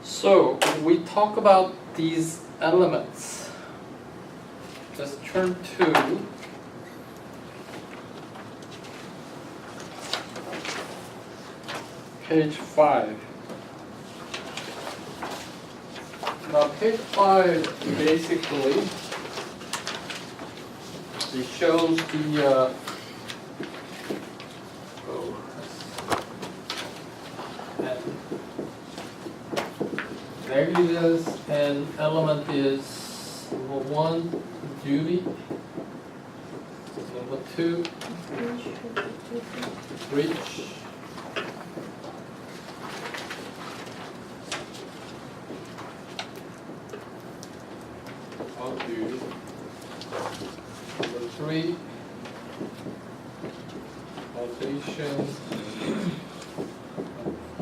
So we talk about these elements. Let's turn to page 5. Now page 5 basically it shows the negligence, and element is number 1 duty, number 2 breach, of duty, number 3 causation,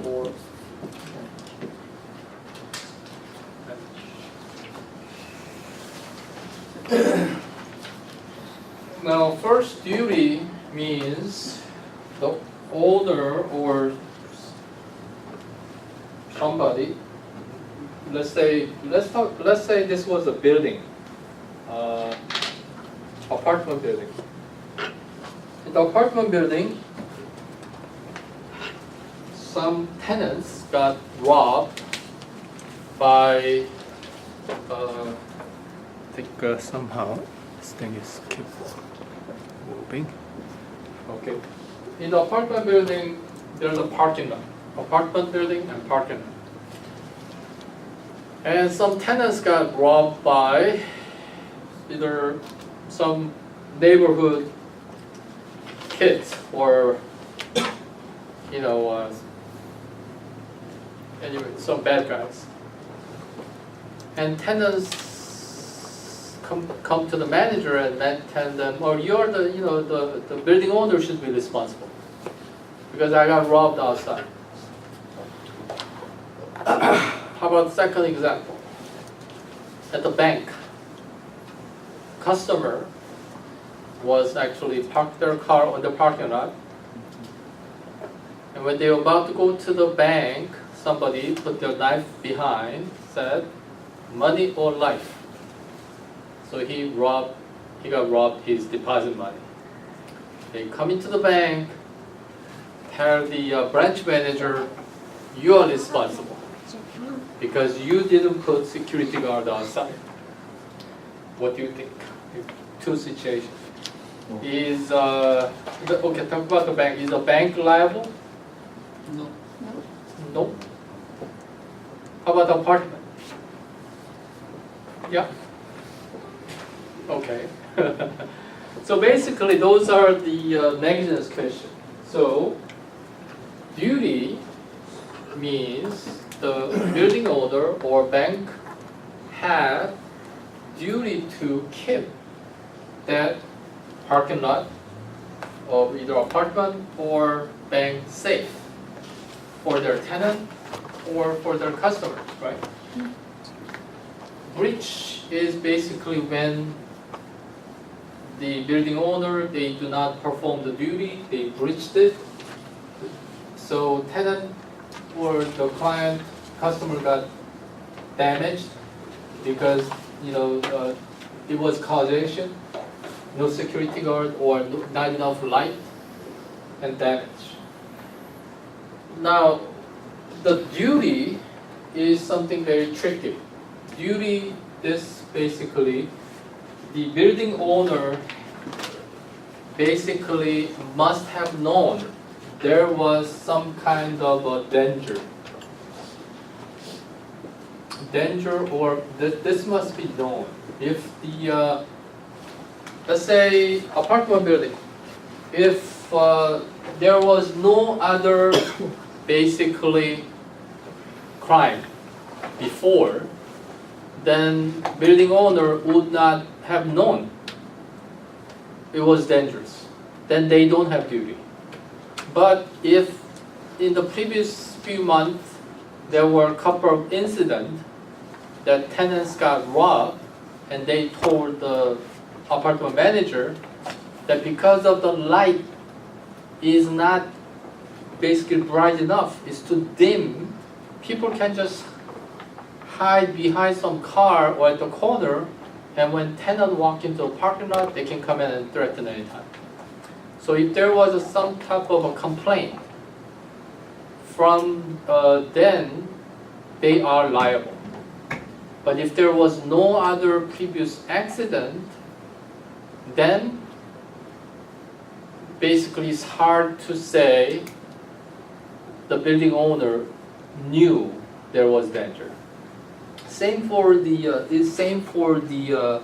4 Now, first duty means the owner or somebody. Let's say this was a building, apartment building. In the apartment building, some tenants got robbed by. I think somehow this thing is keep moving. Okay. In the apartment building, there's a parking lot. Apartment building and parking lot. And some tenants got robbed by either some neighborhood kids or, anyway, some bad guys. And tenants come to the manager and tell them, "Oh, you're the building owner should be responsible because I got robbed outside." How about the second example? At the bank, customer was actually parked their car on the parking lot, and when they were about to go to the bank, somebody put their knife behind, said, "Money or life." So he got robbed his deposit money. They come into the bank, tell the branch manager, "You are responsible because you didn't put security guard outside." What do you think? Two situations. Is okay? Talk about the bank. Is the bank liable? No. No. How about the apartment? Yeah. Okay. So basically, those are the negligence questions. So duty means the building owner or bank have duty to keep that parking lot of either apartment or bank safe for their tenant or for their customers, right? Breach is basically when the building owner, they do not perform the duty, they breached it. So tenant or the client, customer got damaged because it was causation, no security guard or not enough light and damage. Now, the duty is something very tricky. Duty is basically the building owner basically must have known there was some kind of a danger. Danger or this must be known. If the, let's say apartment building, if there was no other basically crime before, then building owner would not have known it was dangerous. Then they don't have duty. But if in the previous few months there were a couple of incidents that tenants got robbed and they told the apartment manager that because of the light is not basically bright enough, it's too dim, people can just hide behind some car or at the corner, and when tenant walk into a parking lot, they can come in and threaten anytime. So if there was some type of a complaint from then, they are liable. But if there was no other previous accident, then basically it's hard to say the building owner knew there was danger. Same for the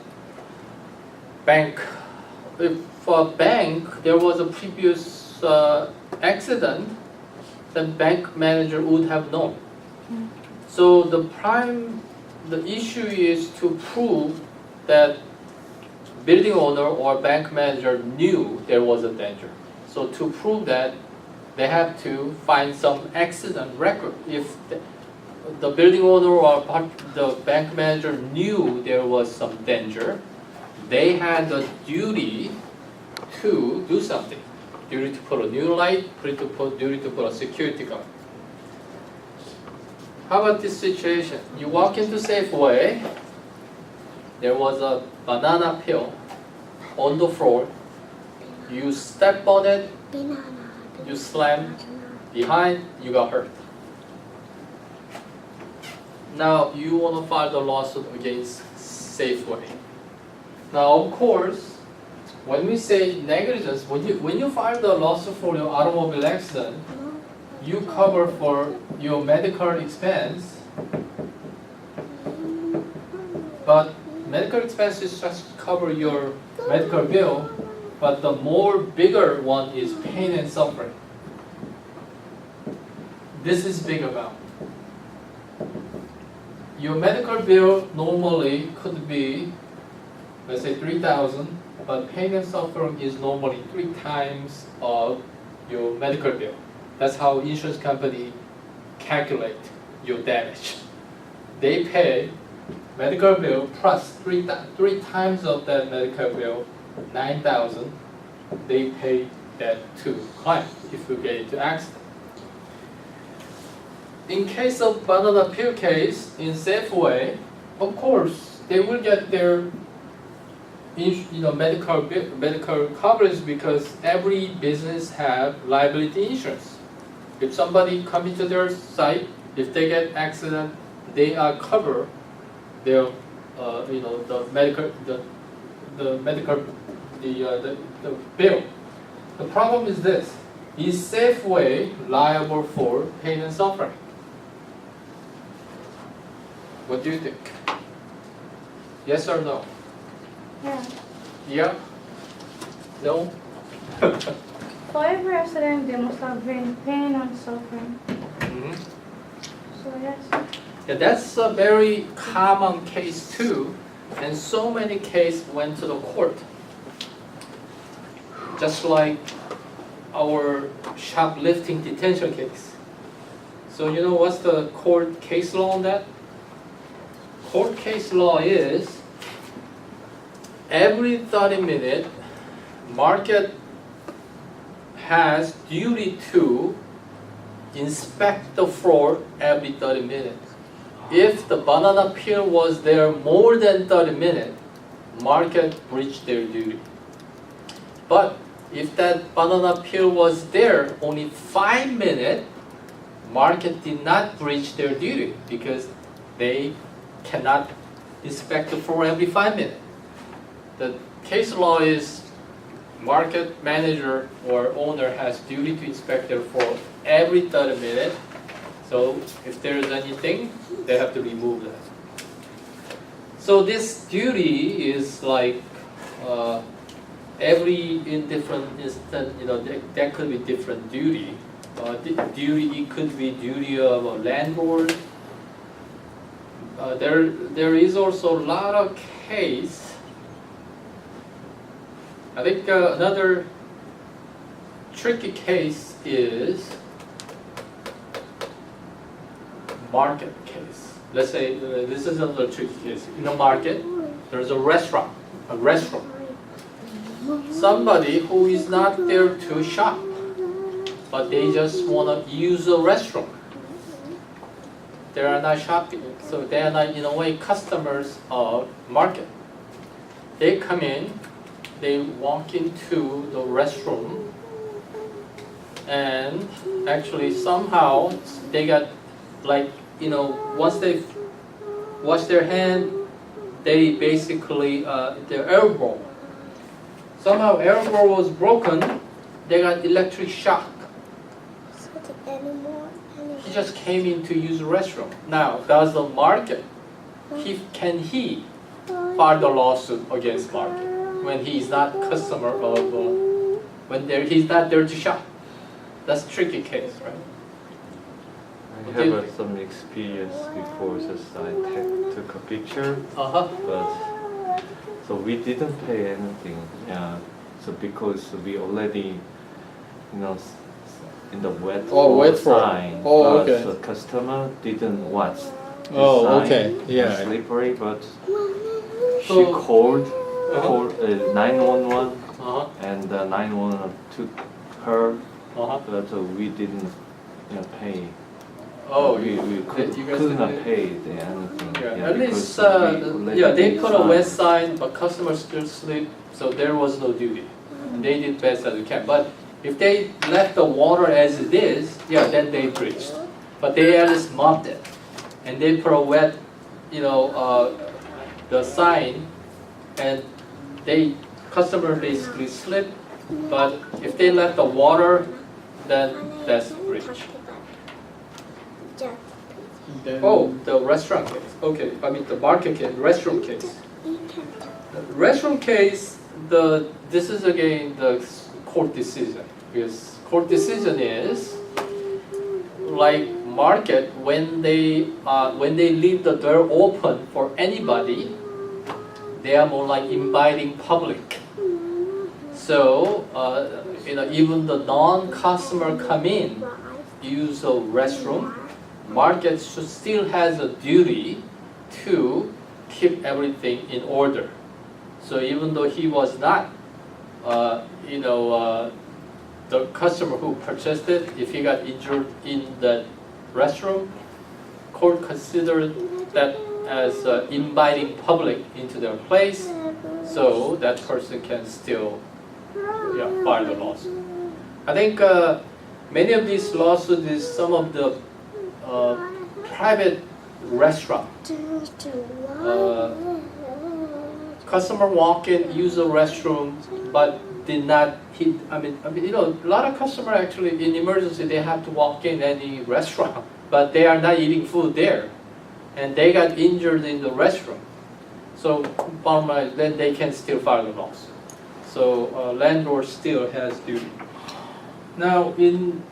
bank. If a bank there was a previous accident, then bank manager would have known. So the issue is to prove that building owner or bank manager knew there was a danger. So to prove that, they have to find some accident record. If the building owner or the bank manager knew there was some danger, they had a duty to do something. Duty to put a new light, duty to put a security guard. How about this situation? You walk into Safeway, there was a banana peel on the floor, you step on it, you slam behind, you got hurt. Now you want to file the lawsuit against Safeway. Now of course, when we say negligence, when you file the lawsuit for your automobile accident, you cover for your medical expense, but medical expenses just cover your medical bill, but the more bigger one is pain and suffering. This is big amount. Your medical bill normally could be, let's say 3,000, but pain and suffering is normally 3 times of your medical bill. That's how insurance company calculate your damage. They pay medical bill plus three times of that medical bill, 9,000. They pay that to client if you get into accident. In case of banana peel case, in Safeway, of course they will get their medical coverage because every business have liability insurance. If somebody come into their site, if they get accident, they are covered their the bill. The problem is this: is Safeway liable for pain and suffering? What do you think? Yes or no? Yeah. Yeah? No? For every accident, there must have been pain and suffering. Mm-hmm. So yes. Yeah, that's a very common case too, and so many cases went to the court. Just like our shoplifting detention case. So you know what's the court case law on that? Court case law is every 30 minutes, market has duty to inspect the floor every 30 minutes. If the banana peel was there more than 30 minutes, market breached their duty. But if that banana peel was there only 5 minutes, market did not breach their duty because they cannot inspect the floor every 5 minutes. The case law is market manager or owner has duty to inspect their floor every 30 minutes. So if there is anything, they have to remove that. So this duty is like in different instance, that could be different duty. It could be duty of a landlord. There is also a lot of case. I think another tricky case is market case. Let's say this is another tricky case. In a market, there's a restaurant. Somebody who is not there to shop, but they just want to use a restaurant. They are not shopping, so they are not in a way customers of market. They come in, they walk into the restroom, and actually somehow they got like, once they wash their hand, they basically, their elbow. Somehow elbow was broken, they got electric shock. He just came in to use the restroom. Now, does the market, can he file the lawsuit against market when he is not customer of, he's not there to shop? That's a tricky case, right? I have some experience before, just I took a picture, Uh-huh. but so we didn't pay anything. Yeah, so because we already, in the wet Oh, wet floor. sign, Oh, but okay. the customer didn't watch. The Oh, sign okay. was Yeah. slippery, but she So- called Uh-huh. 911, Uh-huh. and 911 took her, Uh-huh. but we didn't, pay. Oh, we you guys could not didn't- pay the anything. Yeah, at least, because we already they put a signed. wet sign, but customers still sleep, so there was no duty. And they did best as they can. But if they left the water as it is, yeah, then they breached. But they at least mopped it, and they put a wet, the sign, and customer basically slipped. But if they left the water, then that's breach. Then- Oh, the restaurant case. Okay, I mean the market case, restroom case. The restroom case, this is again the court decision, because court decision is like market when they leave the door open for anybody, they are more like inviting public. So even the non-customer come in, use a restroom. Market still has a duty to keep everything in order. So even though he was not, the customer who purchased it, if he got injured in the restroom, court considered that as inviting public into their place, so that person can still file the lawsuit. I think many of these lawsuits is some of the private restaurant. Customer walk in, use the restroom, but did not hit. I mean, a lot of customer actually in emergency they have to walk in any restaurant, but they are not eating food there, and they got injured in the restroom. So bottom line, then they can still file a lawsuit. So landlord still has duty. Now in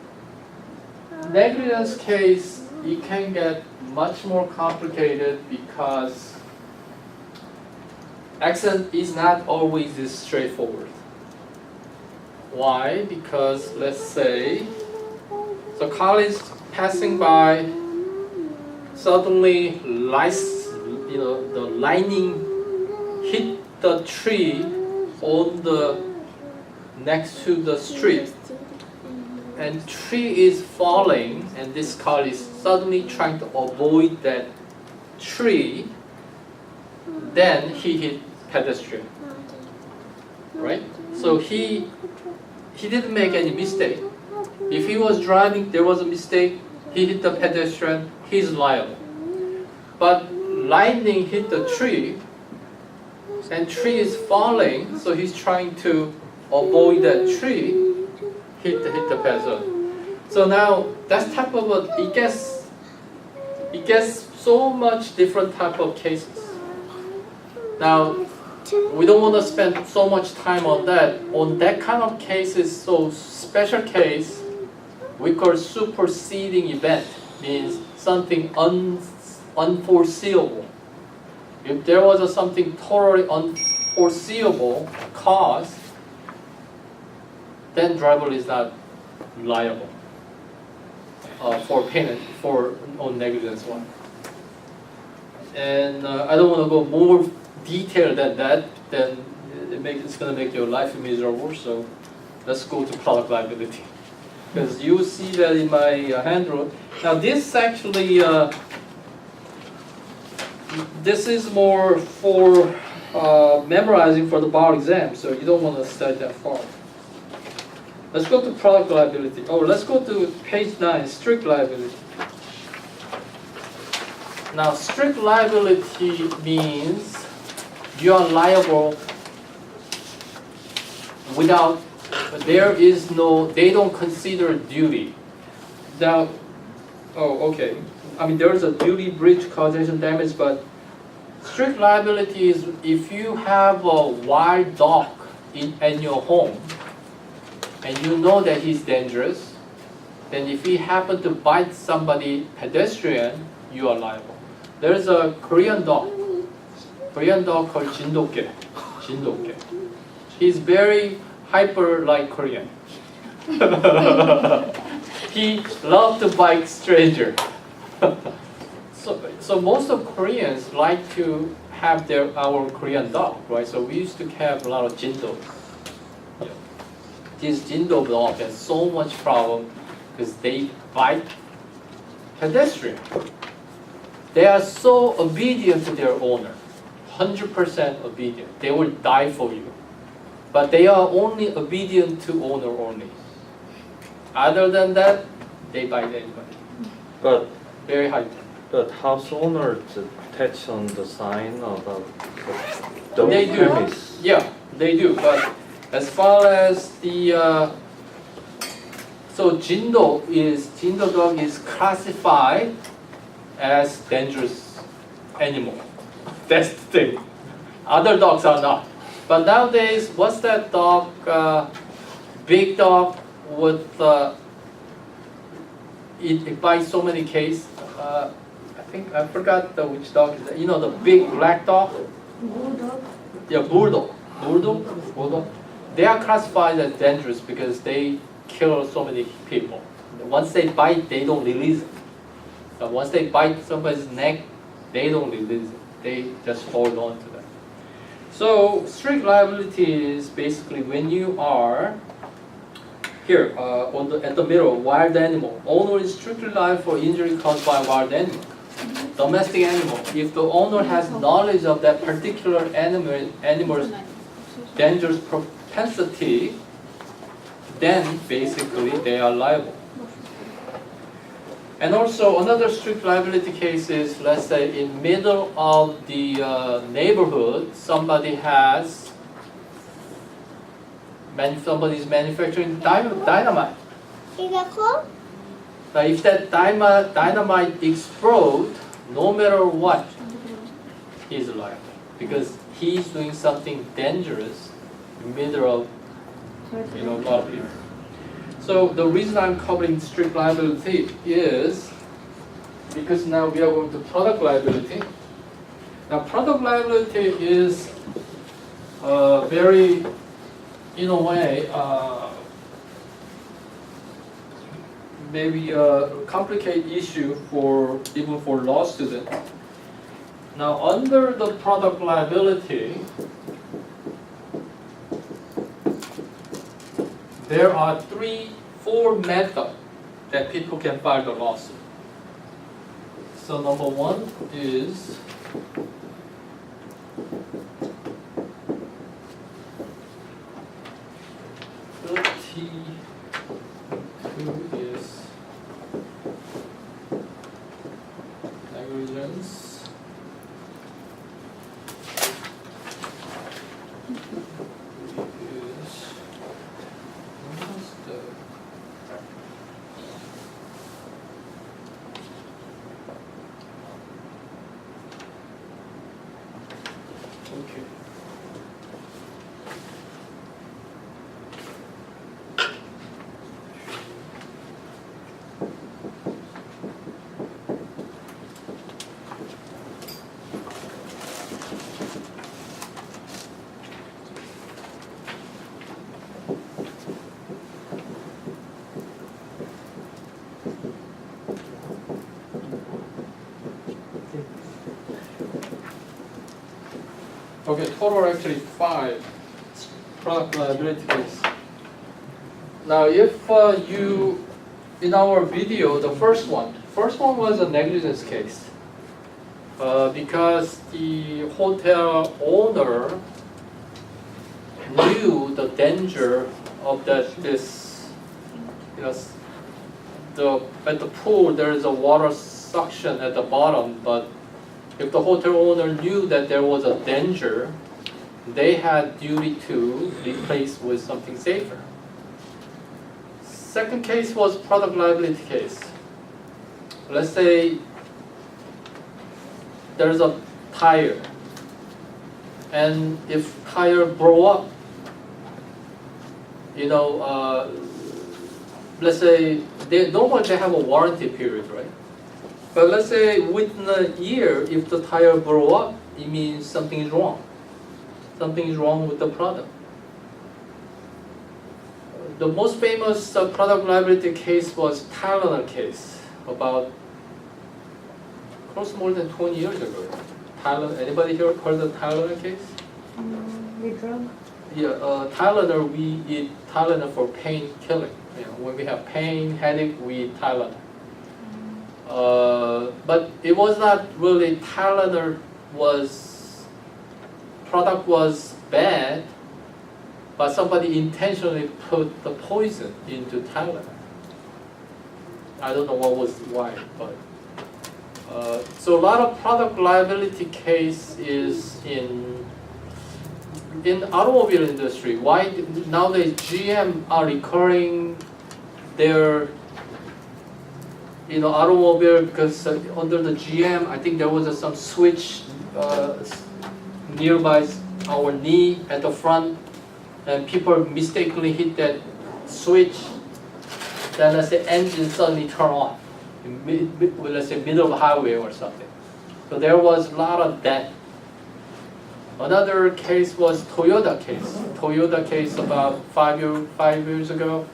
negligence case, it can get much more complicated because accident is not always this straightforward. Why? Because let's say the car is passing by, suddenly the lightning hit the tree on the next to the street, and tree is falling, and this car is suddenly trying to avoid that tree, then he hit pedestrian, right? So he didn't make any mistake. If he was driving, there was a mistake, he hit the pedestrian, he's liable. But lightning hit the tree, and tree is falling, so he's trying to avoid that tree, hit the pedestrian. So now that's type of it gets so much different type of cases. Now we don't want to spend so much time on that. On that kind of cases, so special case, we call superseding event, means something unforeseeable. If there was something totally unforeseeable cause, then driver is not liable for payment for on negligence one. And I don't want to go more detailed than that. Then it's going to make your life miserable. So let's go to product liability, because you see that in my handle. Now this actually this is more for memorizing for the bar exam, so you don't want to study that far. Let's go to product liability. Oh, let's go to page 9, strict liability. Now, strict liability means you are liable without, there is no, they don't consider duty. Now, oh, okay. I mean, there is a duty, breach, causation, damage, but strict liability is if you have a wild dog in your home, and you know that he's dangerous, then if he happen to bite somebody pedestrian, you are liable. There's a Korean dog called Jindokge. He's very hyper like Korean. He loves to bite stranger. So most of Koreans like to have our Korean dog, right? So we used to have a lot of Jindo. This Jindo dog has so much problem because they bite pedestrian. They are so obedient to their owner, 100% obedient. They will die for you. But they are only obedient to owner only. Other than that, they bite anybody. But Very high. but house owners attach on the sign of the They do. premise. Yeah, they do. But as far as the so Jindo dog is classified as dangerous animal. That's the thing. Other dogs are not. But nowadays, what's that dog? Big dog with it bites so many cases. I think I forgot which dog is that. You know the big black dog? Bulldog. Yeah, bulldog. They are classified as dangerous because they kill so many people. Once they bite, they don't release it. But once they bite somebody's neck, they don't release it. They just hold on to that. So strict liability is basically when you are here at the middle, wild animal. Owner is strictly liable for injury caused by wild animal. Domestic animal. If the owner has knowledge of that particular animal's dangerous propensity, then basically they are liable. And also another strict liability case is, let's say in middle of the neighborhood, somebody's manufacturing dynamite. Now if that dynamite explodes, no matter what, he's liable. Because he's doing something dangerous in the middle of a lot of people. So the reason I'm covering strict liability is because now we are going to product liability. Now product liability is very, in a way, maybe a complicated issue even for law students. Now under the product liability, there are 4 methods that people can file the lawsuit. So number 1 is T2 is negligence. Okay. Okay, total are actually 5 product liability cases. Now, if in our video, the first one was a negligence case. because the hotel owner knew the danger of this, at the pool there is a water suction at the bottom, but if the hotel owner knew that there was a danger, they had duty to replace with something safer. Second case was product liability case. Let's say there's a tire, and if tire blow up, let's say normally they have a warranty period, right? But let's say within a year, if the tire blow up, it means something is wrong. Something is wrong with the product. The most famous product liability case was Tylenol case, about close more than 20 years ago. Anybody here heard of the Tylenol case? The drug. Yeah, Tylenol, we eat Tylenol for pain killing. When we have pain, headache, we eat Tylenol. But it was not really Tylenol product was bad, but somebody intentionally put the poison into Tylenol. I don't know why, but so a lot of product liability case is in automobile industry. Why nowadays GM are recurring their automobile, because under the GM, I think there was some switch nearby our knee at the front, and people mistakenly hit that switch. Then let's say engine suddenly turn off, let's say middle of highway or something. So there was a lot of that. Another case was Toyota case. Toyota case about 5 years ago.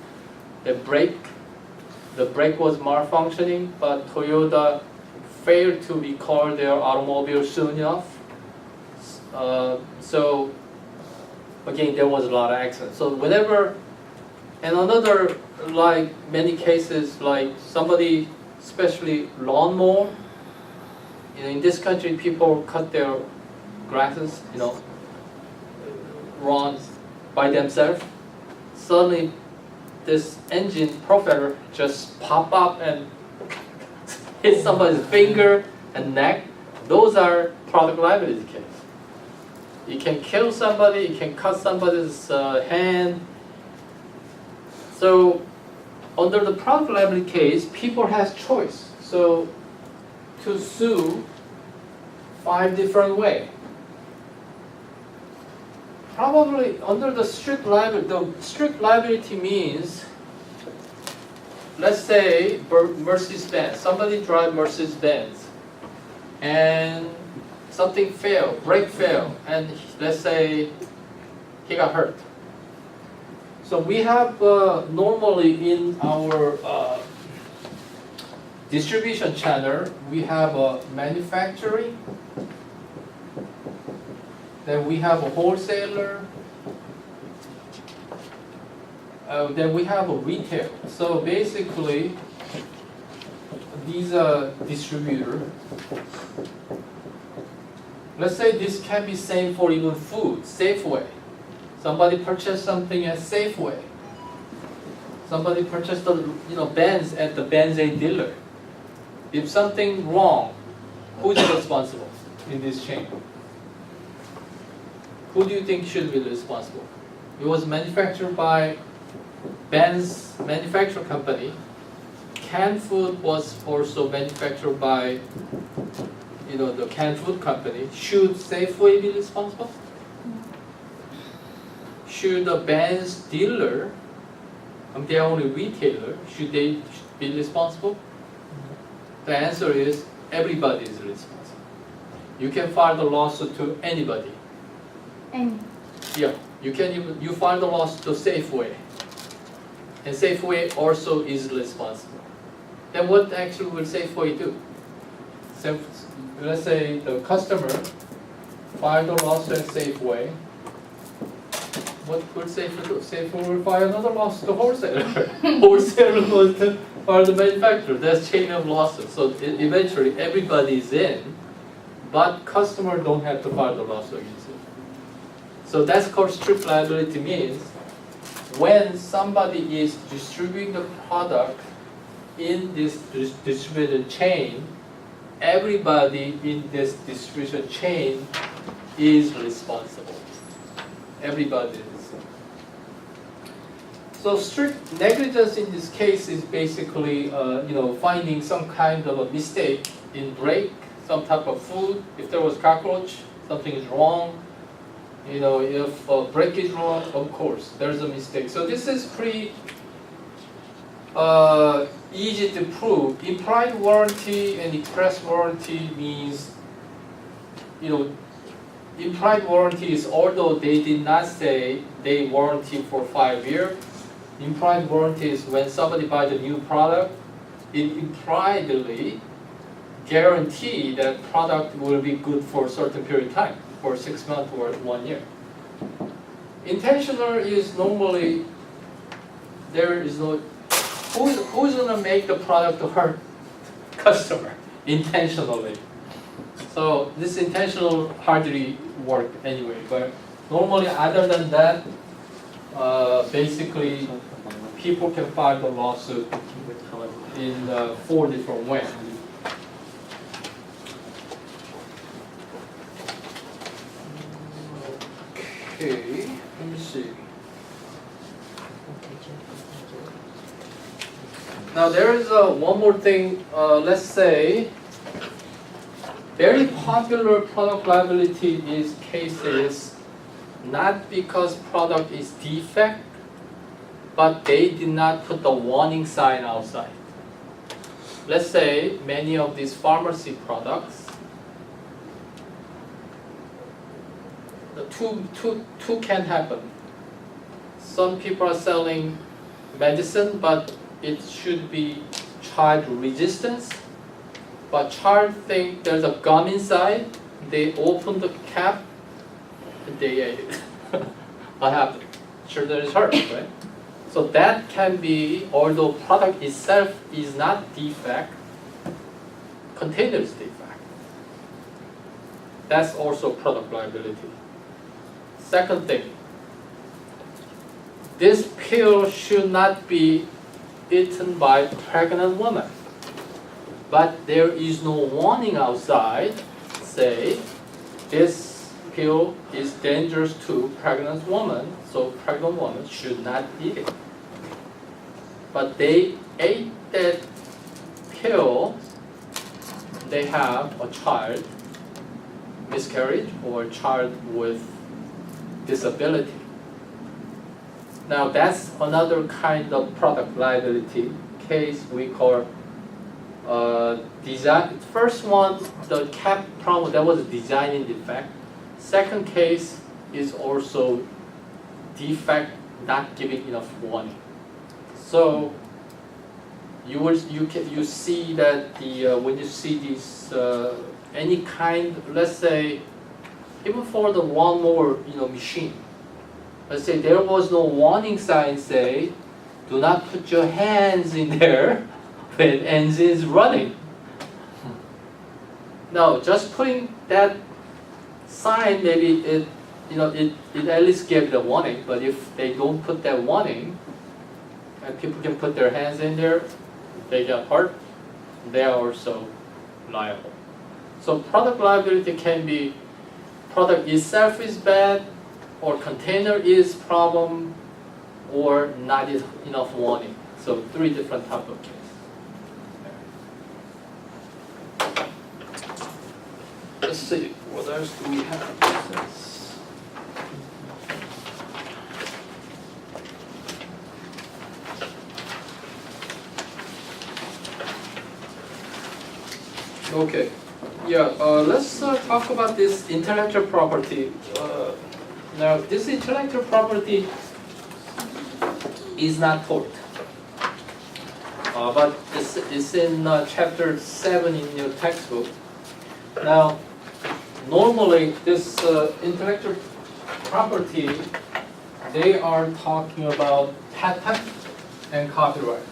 The brake was malfunctioning, but Toyota failed to recall their automobile soon enough. So again, there was a lot of accidents. So whenever, and another, like many cases, like somebody, especially lawnmower, in this country people cut their grasses, run by themselves. Suddenly this engine propeller just pop up and hit somebody's finger and neck. Those are product liability cases. It can kill somebody, it can cut somebody's hand. So under the product liability case, people has choice. So to sue 5 different ways. Probably under the strict liability means, let's say Mercedes-Benz, somebody drive Mercedes-Benz and something failed, brake failed, and let's say he got hurt. So we have normally in our distribution channel, we have a manufacturing, then we have a wholesaler, then we have a retail. So basically, these are distributor. Let's say this can be same for even food, Safeway. Somebody purchased something at Safeway. Somebody purchased the Benz at the Benz A dealer. If something wrong, who is responsible in this chain? Who do you think should be responsible? It was manufactured by Benz manufacturing company. Canned food was also manufactured by the canned food company. Should Safeway be responsible? Should the Benz dealer, they're only retailer, should they be responsible? The answer is everybody is responsible. You can file the lawsuit to anybody. Any. Yeah, you file the lawsuit to Safeway, and Safeway also is responsible. Then what actually will Safeway do? So let's say the customer filed a lawsuit at Safeway. What will Safeway do? Safeway will file another lawsuit to wholesaler. Wholesaler will file the manufacturer. That's chain of lawsuits. So eventually everybody is in. but customer don't have to file the lawsuit against it. So that's called strict liability, means when somebody is distributing the product in this distributed chain, everybody in this distribution chain is responsible. Everybody is. So strict negligence in this case is basically, finding some kind of a mistake in break, some type of food. If there was cockroach, something is wrong. If break is wrong, of course, there's a mistake. So this is pretty easy to prove. Implied warranty and express warranty means, implied warranty is although they did not say they warranty for 5 years. Implied warranty is when somebody buys a new product, it impliedly guarantee that product will be good for a certain period of time, for 6 months or 1 year. Intentional is normally, there is no, who's gonna make the product to hurt customer intentionally? So this intentional hardly work anyway, but normally other than that, basically people can file the lawsuit in 4 different ways. Okay, let me see. Now there is one more thing. Let's say very popular product liability is cases not because product is defect, but they did not put the warning sign outside. Let's say many of these pharmacy products, the two can happen. Some people are selling medicine, but it should be child resistance. But child think there's a gum inside, they open the cap, they ate it. What happened? Children is hurt, right? So that can be, although product itself is not defect, container is defect. That's also product liability. Second thing, this pill should not be eaten by pregnant women. But there is no warning outside, say, this pill is dangerous to pregnant women, so pregnant women should not eat it. But they ate that pill, they have a child, miscarriage, or a child with disability. Now that's another kind of product liability case we call design. First one, the cap problem, that was a designing defect. Second case is also defect not giving enough warning. So you see that when you see these any kind, let's say even for the lawnmower machine, let's say there was no warning sign say do not put your hands in there when engine is running. Now just putting that sign, maybe it at least gave the warning, but if they don't put that warning and people can put their hands in there, they get hurt, they are also liable. So product liability can be product itself is bad, or container is problem, or not enough warning. So 3 different type of cases. Let's see, what else do we have? Okay, yeah, let's talk about this intellectual property. Now, this intellectual property is not taught, but it's in chapter 7 in your textbook. Now, normally this intellectual property, they are talking about patent and copyright.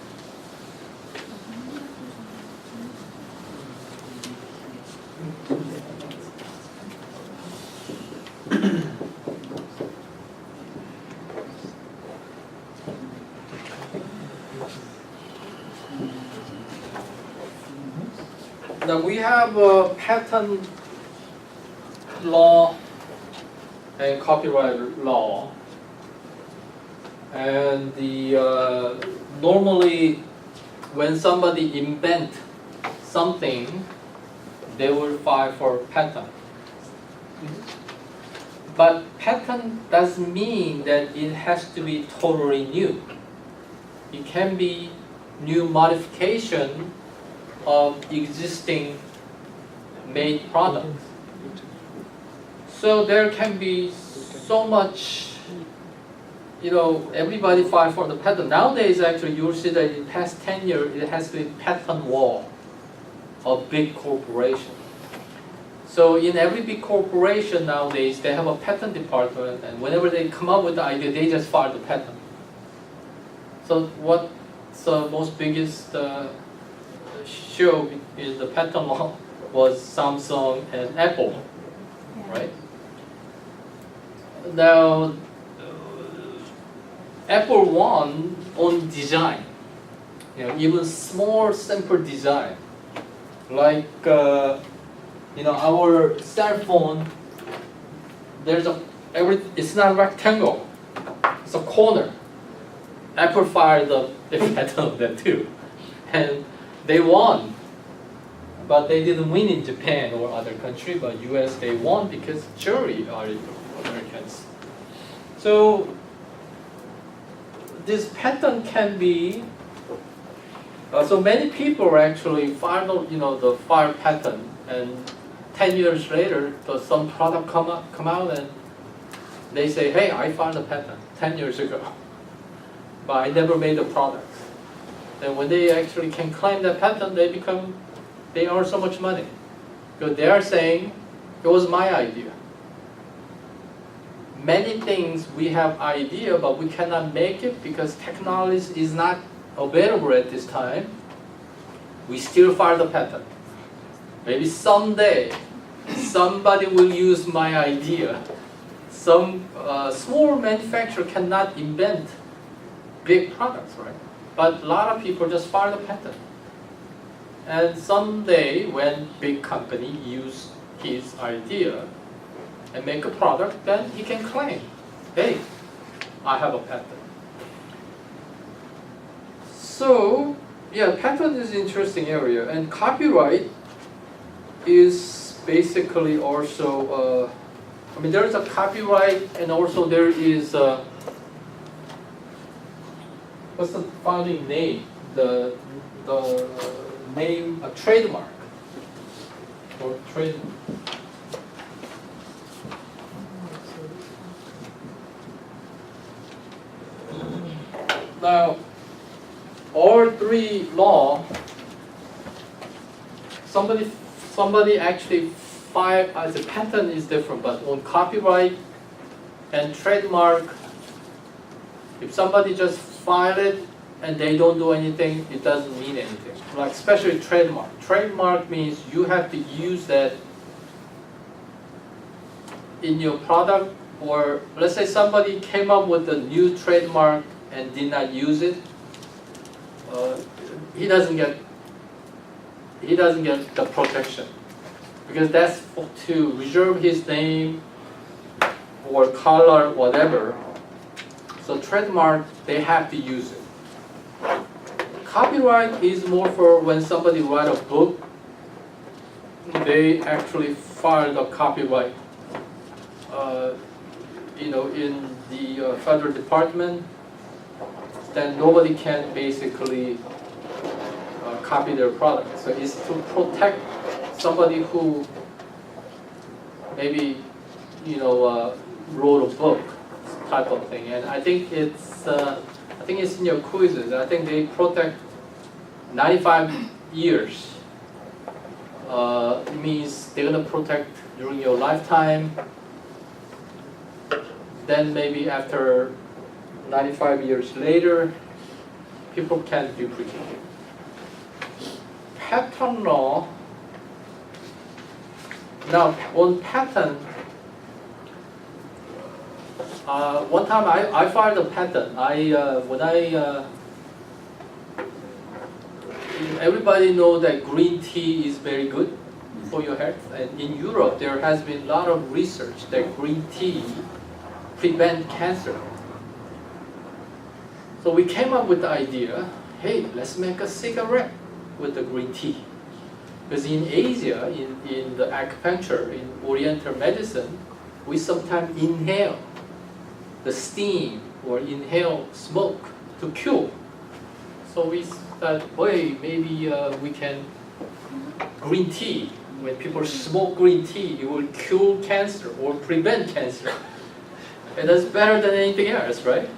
Now we have a patent law and copyright law, and normally when somebody invent something, they will file for patent. But patent doesn't mean that it has to be totally new. It can be new modification of existing made products. So there can be so much, everybody file for the patent. Nowadays, actually, you'll see that in the past 10 years, it has been patent war of big corporation. So in every big corporation nowadays, they have a patent department, and whenever they come up with the idea, they just file the patent. So what's the most biggest show in the patent law was Samsung and Apple, right? Now, Apple won on design, even small, simple design, like our cell phone. It's not a rectangle; it's a corner. Apple filed the patent on that too, and they won. But they didn't win in Japan or other country, but US they won because jury are Americans. So this patent can be, so many people actually file the file patent, and 10 years later, some product come out and they say, hey, I filed a patent 10 years ago, but I never made a product. And when they actually can claim that patent, they earn so much money. Because they are saying, it was my idea. Many things we have idea, but we cannot make it because technology is not available at this time. We still file the patent. Maybe someday, somebody will use my idea. Some small manufacturer cannot invent big products, right? But a lot of people just file the patent. And someday, when big company use his idea and make a product, then he can claim, hey, I have a patent. So, yeah, patent is an interesting area, and copyright is basically also, there is a copyright, and also there is, what's the founding name? The name, a trademark, or trademark. Now, all three law, somebody actually filed as a patent is different, but on copyright and trademark, if somebody just filed it and they don't do anything, it doesn't mean anything. Like especially trademark. Trademark means you have to use that in your product, or let's say somebody came up with a new trademark and did not use it. He doesn't get the protection, because that's to reserve his name or color, whatever. So trademark, they have to use it. Copyright is more for when somebody write a book, they actually file the copyright in the federal department. Then nobody can basically copy their product. So it's to protect somebody who maybe wrote a book type of thing. And I think it's in your quizzes. I think they protect 95 years. It means they're gonna protect during your lifetime. Then maybe after 95 years later, people can duplicate it. Patent law. Now, on patent, one time I filed a patent. everybody know that green tea is very good for your health. And in Europe, there has been a lot of research that green tea prevent cancer. So we came up with the idea, hey, let's make a cigarette with the green tea. Because in Asia, in the acupuncture, in Oriental medicine, we sometimes inhale the steam or inhale smoke to cure. So we thought, boy, maybe we can, green tea, when people smoke green tea, it will cure cancer or prevent cancer. And that's better than anything else, right?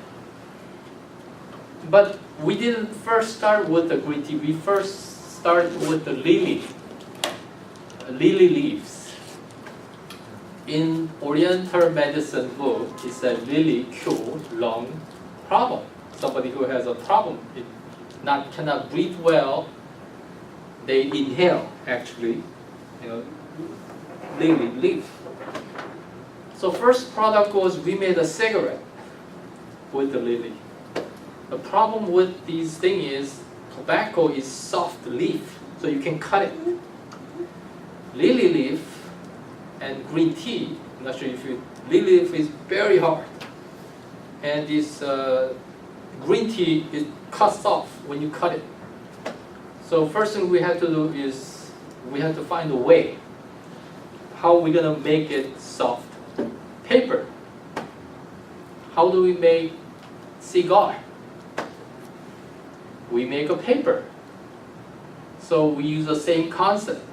But we didn't first start with the green tea. We first started with the lily leaves. In Oriental medicine book, it said lily cure lung problem. Somebody who has a problem, cannot breathe well, they inhale actually, lily leaf. So first product was we made a cigarette with the lily. The problem with these things is tobacco is soft leaf, so you can cut it. Lily leaf and green tea, I'm not sure if lily leaf is very hard. And this green tea, it cuts off when you cut it. So first thing we have to do is we have to find a way. How are we gonna make it soft? Paper. How do we make cigar? We make a paper. So we use the same concept.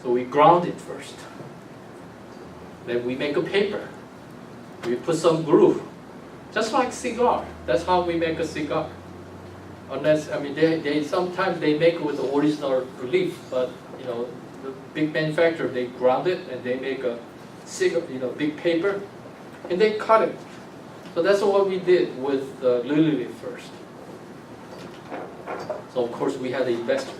So we ground it first. Then we make a paper. We put some glue. Just like cigar. That's how we make a cigar. Unless, they sometimes they make it with the original leaf, but the big manufacturer, they ground it and they make a cigar, big paper, and they cut it. So that's what we did with lily leaf first. So of course we had an investor.